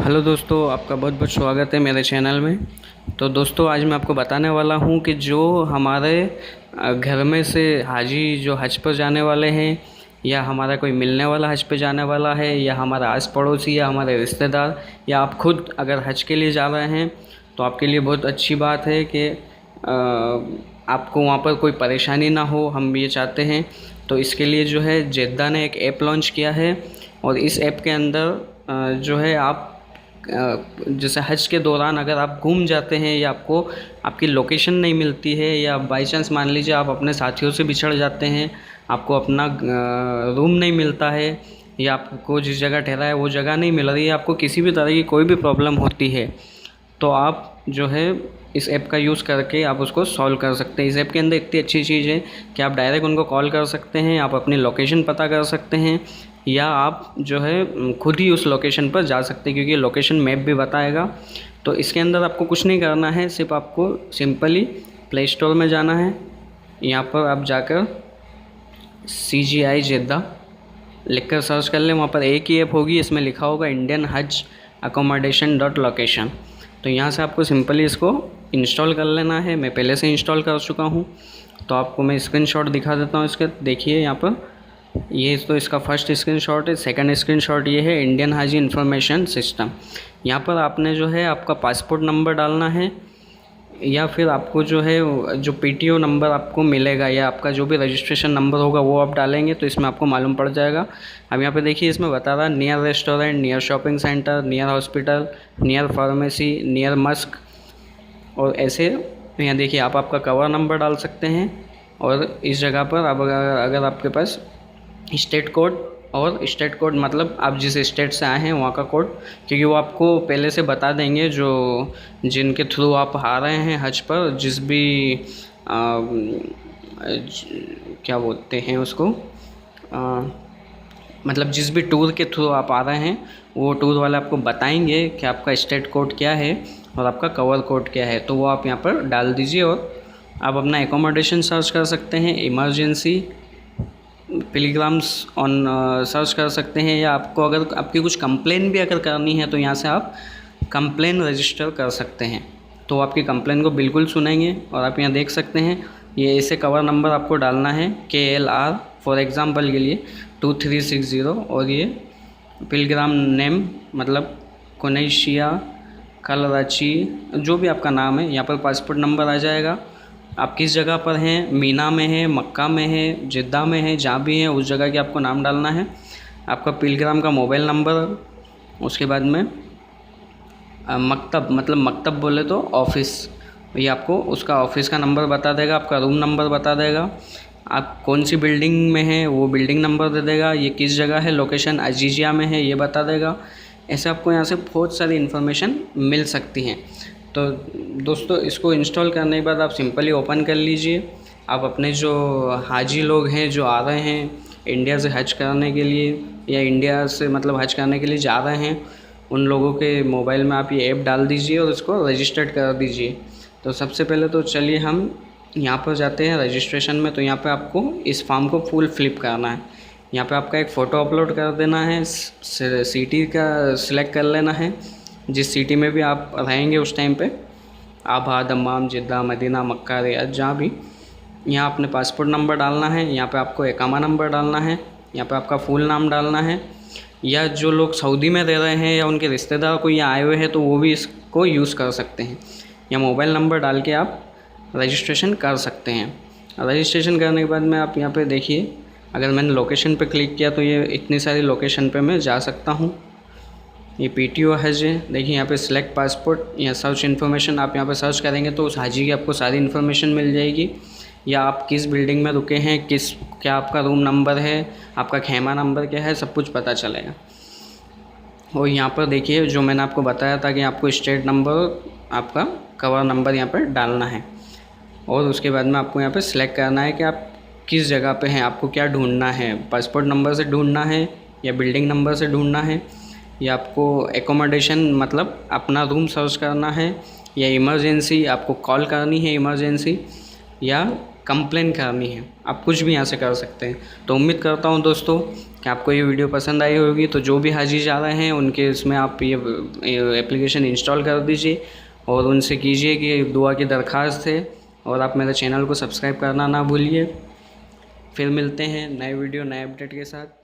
Hello दोस्तों, आपका बहुत बहुत स्वागत है मेरे चैनल में। तो दोस्तों, आज मैं आपको बताने वाला हूँ कि जो हमारे घर में से हाजी जो हज पर जाने वाले हैं, या हमारा कोई मिलने वाला हज पे जाने वाला है, या हमारा आस पड़ोसी या हमारे रिश्तेदार, या आप खुद अगर हज के लिए जा रहे हैं तो आपके लिए बहुत अच्छी बात है कि आपको वहाँ पर कोई परेशानी ना हो। हम ये चाहते हैं। तो इसके लिए जो है जेद्दा ने एक ऐप लॉन्च किया है, और इस ऐप के अंदर जो है आप जैसे हज के दौरान अगर आप गुम जाते हैं या आपको आपकी लोकेशन नहीं मिलती है, या बाई चांस मान लीजिए आप अपने साथियों से बिछड़ जाते हैं, आपको अपना रूम नहीं मिलता है, या आपको जिस जगह ठहरा है वो जगह नहीं मिल रही है, आपको किसी भी तरह की कोई भी प्रॉब्लम होती है, तो आप जो है इस ऐप का यूज़ करके आप उसको सॉल्व कर सकते हैं। इस ऐप के अंदर इतनी अच्छी चीज़ है कि आप डायरेक्ट उनको कॉल कर सकते हैं, आप अपनी लोकेशन पता कर सकते हैं, या आप जो है खुद ही उस लोकेशन पर जा सकते हैं, क्योंकि लोकेशन मैप भी बताएगा। तो इसके अंदर आपको कुछ नहीं करना है, सिर्फ आपको सिंपली प्ले स्टोर में जाना है। यहाँ पर आप जाकर CGI जेद्दा लिख कर सर्च कर लें। वहाँ पर एक ही ऐप होगी, इसमें लिखा होगा इंडियन हज अकोमोडेशन डॉट लोकेशन। तो यहाँ से आपको सिंपली इसको इंस्टॉल कर लेना है। मैं पहले से इंस्टॉल कर चुका हूँ, तो आपको मैं स्क्रीनशॉट दिखा देता हूँ इसके। देखिए यहाँ पर ये तो इसका फर्स्ट स्क्रीनशॉट है। सेकंड स्क्रीनशॉट ये है इंडियन हाजी इन्फॉर्मेशन सिस्टम। यहाँ पर आपने जो है आपका पासपोर्ट नंबर डालना है, या फिर आपको जो है जो PTO नंबर आपको मिलेगा, या आपका जो भी रजिस्ट्रेशन नंबर होगा वो आप डालेंगे तो इसमें आपको मालूम पड़ जाएगा। अब यहाँ पे देखिए इसमें बता रहा है near restaurant, near shopping centre, near hospital, near pharmacy, near Musk, और ऐसे यहाँ देखिए आप आपका कवर नंबर डाल सकते हैं। और इस जगह पर अब अगर आपके पास स्टेट कोड, और स्टेट कोड मतलब आप जिस स्टेट से आए हैं वहाँ का कोड, क्योंकि वो आपको पहले से बता देंगे जो जिनके थ्रू आप आ रहे हैं हज पर, जिस भी क्या बोलते हैं उसको, मतलब जिस भी टूर के थ्रू आप आ रहे हैं वो टूर वाले आपको बताएंगे कि आपका स्टेट कोड क्या है और आपका कवर कोड क्या है। तो वो आप यहाँ पर डाल दीजिए, और आप अपना एकोमोडेशन सर्च कर सकते हैं, इमरजेंसी, पिलग्राम्स ऑन सर्च कर सकते हैं, या आपको अगर आपकी कुछ कंप्लेन भी अगर करनी है तो यहाँ से आप कंप्लेन रजिस्टर कर सकते हैं। तो आपकी कंप्लेन को बिल्कुल सुनेंगे। और आप यहाँ देख सकते हैं ये ऐसे कवर नंबर आपको डालना है KLR फॉर एग्ज़ाम्पल के लिए 2360, और ये पिलग्राम नेम मतलब कोनेशिया कलराची, जो भी आपका नाम है। यहाँ पर पासपोर्ट नंबर आ जाएगा, आप किस जगह पर हैं, मीना में है, मक्का में है, जिद्दा में है, जहाँ भी हैं उस जगह के आपको नाम डालना है, आपका पिलग्राम का मोबाइल नंबर, उसके बाद में मकतब मतलब मकतब बोले तो ऑफ़िस, ये आपको उसका ऑफ़िस का नंबर बता देगा, आपका रूम नंबर बता देगा, आप कौन सी बिल्डिंग में हैं वो बिल्डिंग नंबर दे देगा, ये किस जगह है, लोकेशन अजीजिया में है ये बता देगा। ऐसे आपको यहाँ से बहुत सारी इन्फॉर्मेशन मिल सकती हैं। तो दोस्तों, इसको इंस्टॉल करने के बाद आप सिंपली ओपन कर लीजिए। आप अपने जो हाजी लोग हैं जो आ रहे हैं इंडिया से हज करने के लिए, या इंडिया से मतलब हज करने के लिए जा रहे हैं, उन लोगों के मोबाइल में आप ये ऐप डाल दीजिए और इसको रजिस्टर्ड कर दीजिए। तो सबसे पहले तो चलिए हम यहाँ पर जाते हैं रजिस्ट्रेशन में। तो यहाँ पे आपको इस फॉर्म को फुल फ्लिप करना है। यहाँ पे आपका एक फ़ोटो अपलोड कर देना है, सिटी का सिलेक्ट कर लेना है, जिस सिटी में भी आप रहेंगे उस टाइम पे, आभा, दम्माम, जिद्दा, मदीना, मक्का, रियाद, जहाँ भी। यहाँ अपने पासपोर्ट नंबर डालना है, यहाँ पे आपको इकामा नंबर डालना है, यहाँ पे आपका फुल नाम डालना है, या जो लोग सऊदी में रह रहे हैं या उनके रिश्तेदार कोई यहाँ आए हुए हैं तो वो भी इसको यूज़ कर सकते हैं। या मोबाइल नंबर डाल के आप रजिस्ट्रेशन कर सकते हैं। रजिस्ट्रेशन करने के बाद में आप यहाँ पे देखिए, अगर मैंने लोकेशन पे क्लिक किया तो ये इतनी सारी लोकेशन पे मैं जा सकता हूँ। ये PTO हज है, देखिए यहाँ पे सिलेक्ट पासपोर्ट या सर्च इन्फॉर्मेशन, आप यहाँ पे सर्च करेंगे तो उस हाजी की आपको सारी इन्फॉर्मेशन मिल जाएगी, या आप किस बिल्डिंग में रुके हैं, क्या आपका रूम नंबर है, आपका खेमा नंबर क्या है, सब कुछ पता चलेगा। और यहाँ पर देखिए जो मैंने आपको बताया था कि आपको स्टेट नंबर, आपका कवर नंबर यहाँ पर डालना है, और उसके बाद में आपको यहाँ पे सिलेक्ट करना है कि आप किस जगह पे हैं, आपको क्या ढूंढना है, पासपोर्ट नंबर से ढूंढना है, या बिल्डिंग नंबर से ढूंढना है, या आपको एकोमोडेशन मतलब अपना रूम सर्च करना है, या इमरजेंसी आपको कॉल करनी है इमरजेंसी, या कंप्लेन करनी है, आप कुछ भी यहाँ से कर सकते हैं। तो उम्मीद करता हूँ दोस्तों कि आपको ये वीडियो पसंद आई होगी। तो जो भी हाजी जा रहे हैं उनके इसमें आप ये एप्लीकेशन इंस्टॉल कर दीजिए और उनसे कीजिए कि दुआ की दरख्वास्त है, और आप मेरे चैनल को सब्सक्राइब करना ना भूलिए। फिर मिलते हैं नए वीडियो नए अपडेट के साथ।